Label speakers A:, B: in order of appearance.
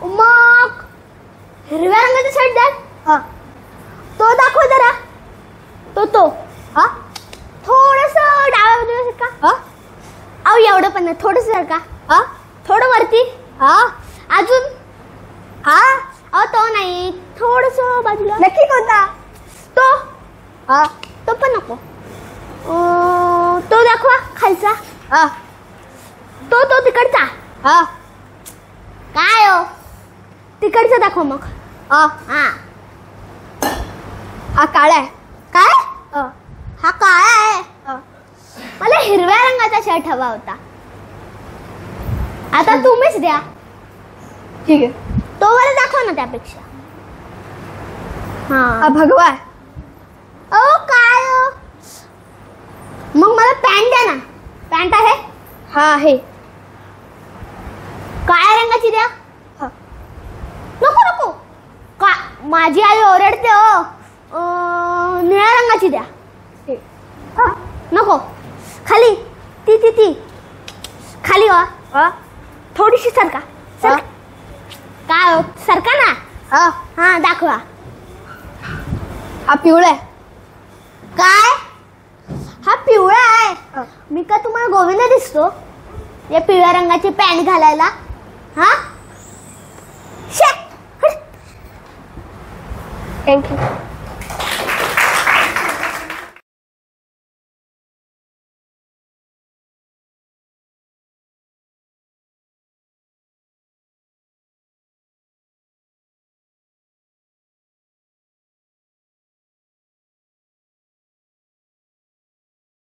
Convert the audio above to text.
A: मग हिरव्या रंगाचा शर्ट द्या.
B: हा.
A: तो दाखव जरा. तो
B: हा.
A: थोडस डाव्या बाजूला का.
B: हा.
A: अहो एवढं पण नाही, थोडस जर का.
B: हा.
A: थोडं वरती.
B: हा.
A: अजून.
B: हा.
A: अहो तो नाही, थोडस बाजूला.
B: नक्की कोणता?
A: तो.
B: हा.
A: तो पण नको. तो दाखवा खालचा.
B: हा.
A: तो तिकडचा.
B: हा.
A: काय हो, तिकडचा दाखव मग.
B: हा.
A: हा.
B: हा काळा आहे.
A: काय?
B: हा.
A: हा काळा आहे.
B: हा.
A: मला हिरव्या रंगाचा शर्ट हवा होता. आता तुम्हीच द्या.
B: ठीक आहे.
A: तो मला दाखव ना त्यापेक्षा.
B: हा भगवा आहे.
A: ओ काय हो? मग मला पॅन्ट द्या ना. पॅन्ट आहे?
B: हा आहे.
A: काळ्या रंगाची द्या.
B: हा.
A: नको का, माझी आई ओरडते हो. निळ्या रंगाची द्या.
B: ठीक.
A: हा. नको. खाली ती खाली वा.
B: हा.
A: थोडीशी सरका. काय हो, सरका ना.
B: हा.
A: हा दाखवा.
B: हा पिवळा आहे.
A: काय? हा पिवळा आहे. मी का तुम्हाला गोविंद दिसतो या पिवळ्या रंगाची पॅन्ट घालायला? हा.
B: थँक्यू.